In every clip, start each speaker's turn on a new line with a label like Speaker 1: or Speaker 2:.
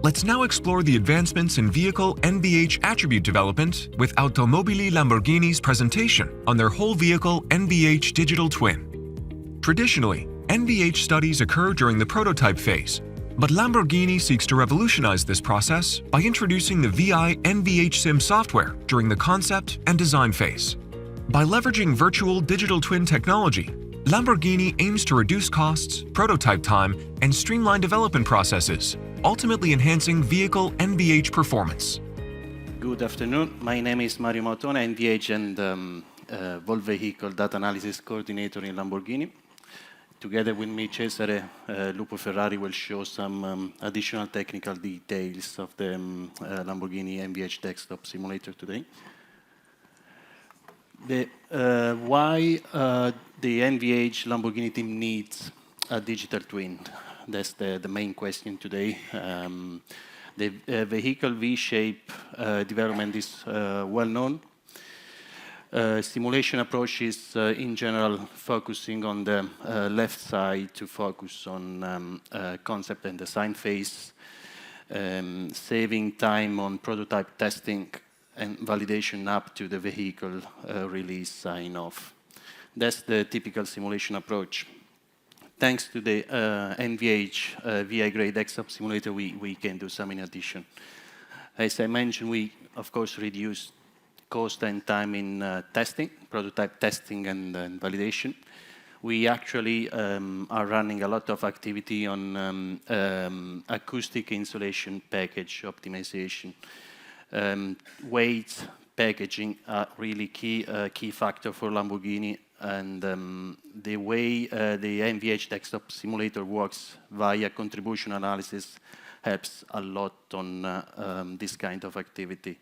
Speaker 1: Let's now explore the advancements in vehicle NVH attribute development with AUTOMOBILI Lamborghini's presentation on their whole vehicle NVH digital twin. Traditionally, NVH studies occur during the prototype phase, but Lamborghini seeks to revolutionize this process by introducing the VI-NVHSim software during the concept and design phase. By leveraging virtual digital twin technology, Lamborghini aims to reduce costs, prototype time, and streamline development processes, ultimately enhancing vehicle NVH performance.
Speaker 2: Good afternoon. My name is Mario Mautone, NVH and Vol Vehicle Data Analysis Coordinator in Lamborghini. Together with me, Cesare, Lupo, Ferrari will show some additional technical details of the Lamborghini NVH desktop simulator today. Why the NVH Lamborghini team needs a digital twin? That's the main question today. The vehicle V-shape development is well known. Simulation approach is in general focusing on the left side to focus on concept and design phase, saving time on prototype testing and validation up to the vehicle release sign-off. That's the typical simulation approach. Thanks to the NVH VI-grade desktop simulator, we can do some in addition. As I mentioned, we, of course, reduce cost and time in testing, prototype testing and validation. We actually are running a lot of activity on acoustic insulation package optimization. Weight, packaging are really key factor for Lamborghini, and the way the NVH desktop simulator works via contribution analysis helps a lot on this kind of activity.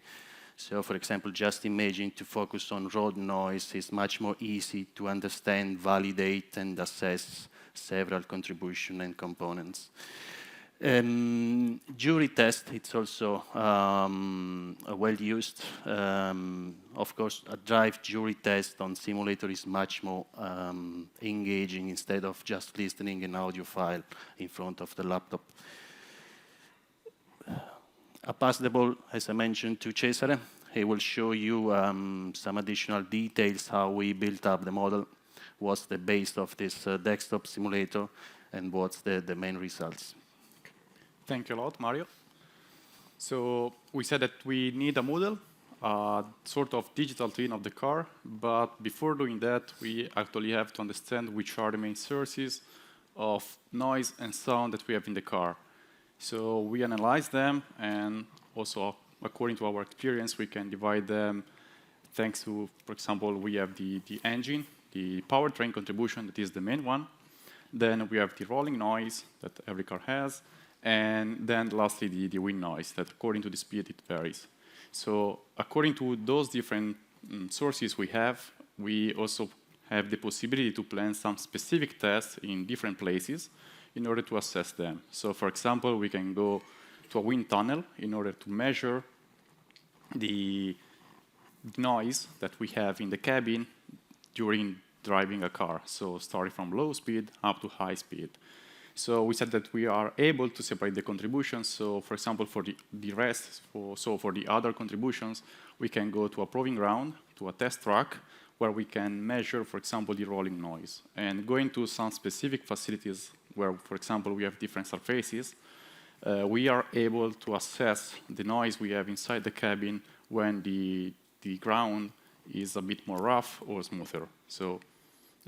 Speaker 2: So, for example, just imagine to focus on road noise is much more easy to understand, validate, and assess several contributions and components. Jury test, it's also well used. Of course, a drive jury test on simulator is much more engaging instead of just listening an audio file in front of the laptop. I pass the ball, as I mentioned, to Cesare. He will show you some additional details, how we built up the model, what's the base of this desktop simulator, and what's the main results.
Speaker 3: Thank you a lot, Mario. So we said that we need a model, sort of digital twin of the car, but before doing that, we actually have to understand which are the main sources of noise and sound that we have in the car. So we analyze them, and also according to our experience, we can divide them thanks to, for example, we have the engine, the powertrain contribution, that is the main one. Then we have the rolling noise that every car has. And then lastly, the wind noise, that according to the speed, it varies. So according to those different sources we also have the possibility to plan some specific tests in different places in order to assess them. So for example, we can go to a wind tunnel in order to measure the noise that we have in the cabin during driving a car. So starting from low speed up to high speed. So we said that we are able to separate the contributions. So for example, for the rest, for the other contributions, we can go to a proving ground, to a test track, where we can measure, for example, the rolling noise. And going to some specific facilities where, for example, we have different surfaces, we are able to assess the noise we have inside the cabin when the ground is a bit more rough or smoother. So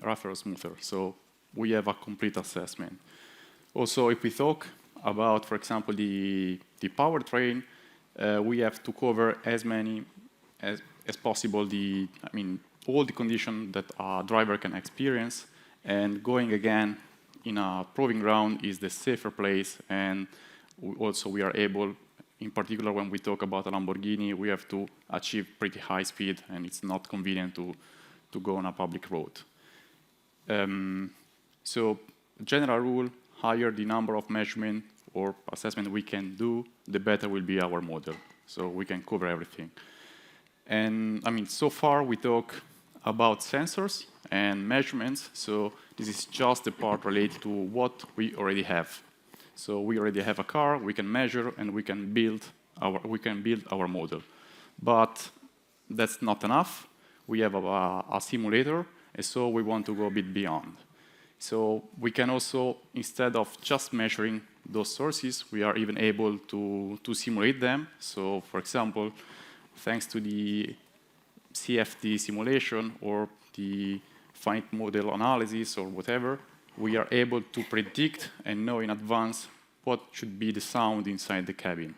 Speaker 3: rougher or smoother. So we have a complete assessment. Also, if we talk about, for example, the powertrain, we have to cover as many as possible all the conditions that a driver can experience. And going again in a proving ground is the safer place. And also we are able, in particular when we talk about a Lamborghini, we have to achieve pretty high speed, and it's not convenient to go on a public road. So general rule, higher the number of measurement or assessment we can do, the better will be our model. So we can cover everything. And so far we talk about sensors and measurements. So this is just the part related to what we already have. So we already have a car, we can measure, and we can build our model. But that's not enough. We have a simulator, and so we want to go a bit beyond. So we can also, instead of just measuring those sources, we are even able to simulate them. So for example, thanks to the CFD simulation or the finite model analysis or whatever, we are able to predict and know in advance what should be the sound inside the cabin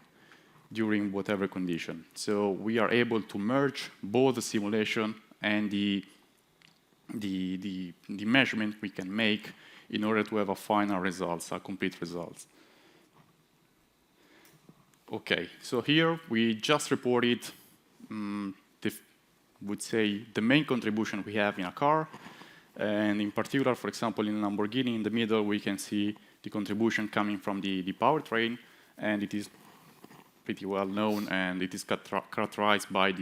Speaker 3: during whatever condition. So we are able to merge both the simulation and the measurement we can make in order to have a final results, a complete results. Okay, so here we just reported would say the main contribution we have in a car, and in particular, for example, in Lamborghini, in the middle, we can see the contribution coming from the powertrain, and it is pretty well known, and it is characterized by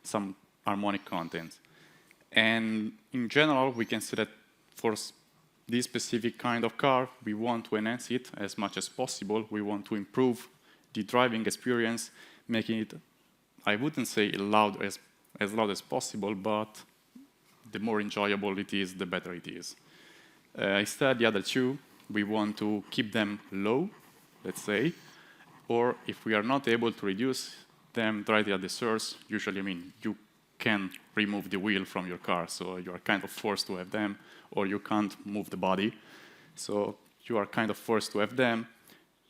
Speaker 3: some harmonic content. And in general, we can say that for this specific kind of car, we want to enhance it as much as possible. We want to improve the driving experience, making it, I wouldn't say as loud as possible, but the more enjoyable it is, the better it is. Instead, the other two, we want to keep them low, let's say, or if we are not able to reduce them directly at the source, usually, I mean, you can remove the wheel from your car, so you are kind of forced to have them, or you can't move the body, so you are kind of forced to have them.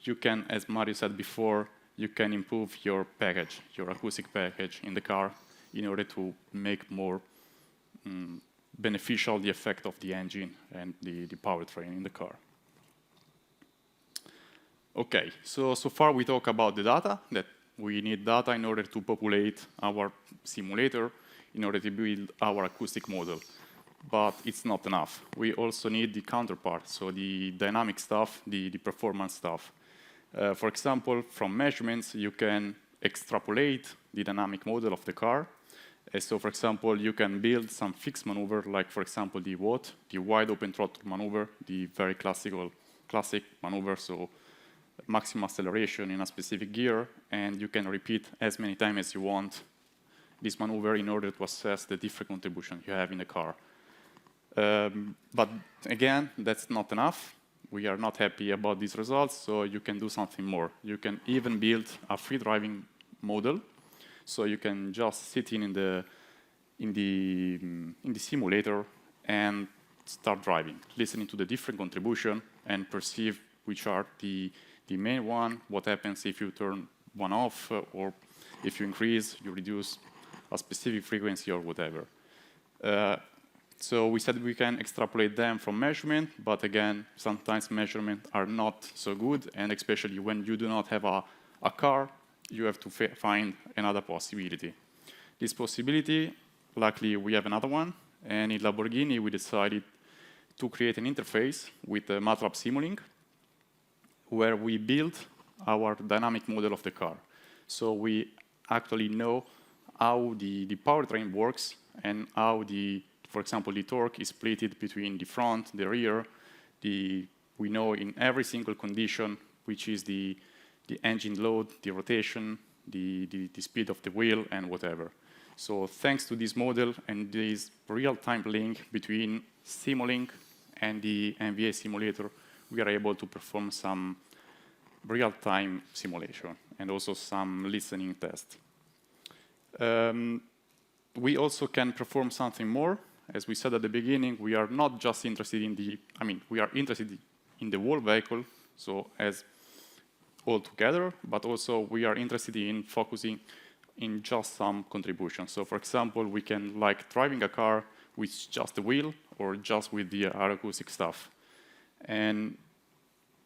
Speaker 3: You can, as Mario said before, you can improve your package, your acoustic package in the car in order to make more beneficial the effect of the engine and the powertrain in the car. Okay, so far we talk about the data, that we need data in order to populate our simulator, in order to build our acoustic model. But it's not enough. We also need the counterpart, so the dynamic stuff, the performance stuff. For example, from measurements, you can extrapolate the dynamic model of the car. So for example, you can build some fixed maneuver, like for example, the WOT, the wide open throttle maneuver, the very classic maneuver, so maximum acceleration in a specific gear, and you can repeat as many times as you want this maneuver in order to assess the different contribution you have in the car. But again, that's not enough. We are not happy about these results, so you can do something more. You can even build a free driving model, so you can just sit in the simulator and start driving, listening to the different contribution and perceive which are the main one, what happens if you turn one off, or if you increase, you reduce a specific frequency or whatever. So we said we can extrapolate them from measurement, but again, sometimes measurements are not so good, and especially when you do not have a car, you have to find another possibility. This possibility, luckily we have another one, and in Lamborghini we decided to create an interface with MATLAB Simulink, where we build our dynamic model of the car. So we actually know how the powertrain works and how for example, the torque is split between the front, the rear. We know in every single condition, which is the engine load, the rotation, the speed of the wheel, and whatever. So thanks to this model and this real-time link between Simulink and the NVH simulator, we are able to perform some real-time simulation and also some listening test. We also can perform something more. As we said at the beginning, we are not just interested in we are interested in the whole vehicle, so as all together, but also we are interested in focusing in just some contributions. So for example, we can like driving a car with just the wheel or just with the acoustic stuff. And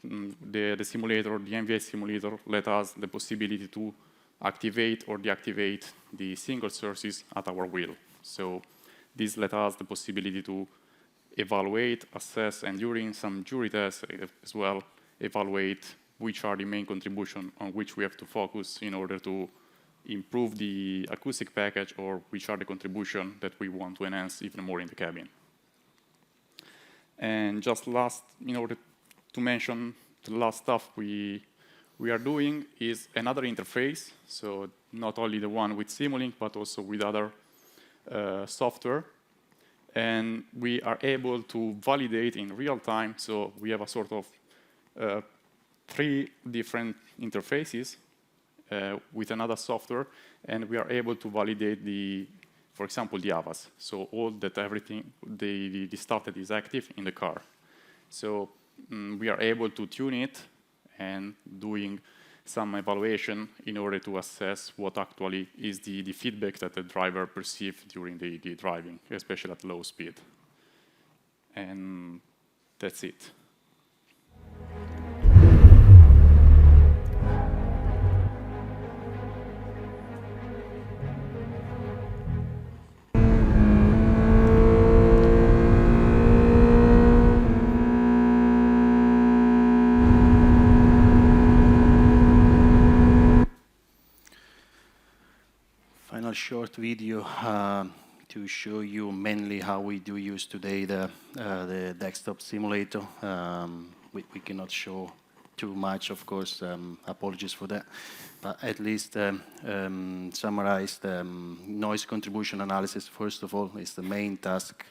Speaker 3: the simulator, the NVH simulator, let us the possibility to activate or deactivate the single sources at our will. So this let us the possibility to evaluate, assess, and during some jury tests as well, evaluate which are the main contribution on which we have to focus in order to improve the acoustic package, or which are the contribution that we want to enhance even more in the cabin. And just last, in order to mention the last stuff we are doing is another interface. So not only the one with Simulink, but also with other software. And we are able to validate in real time. So we have a sort of 3 different interfaces with another software, and we are able to validate for example, the AVAs. So everything, the stuff that is active in the car. So we are able to tune it and doing some evaluation in order to assess what actually is the feedback that the driver perceives during the driving, especially at low speed. And that's it.
Speaker 2: Final short video to show you mainly how we do use today the desktop simulator. We cannot show too much, of course, apologies for that, but at least summarize the noise contribution analysis. First of all, is the main task,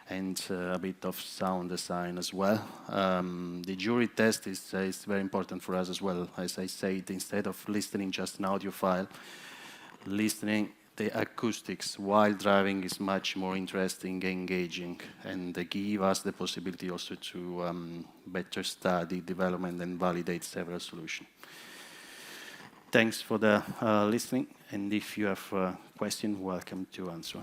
Speaker 2: and a bit of sound design as well. The jury test is very important for us as well. As I said, instead of listening just an audio file, listening the acoustics while driving is much more interesting, engaging, and they give us the possibility also to better study, development, and validate several solutions. Thanks for the listening, and if you have a question, welcome to answer.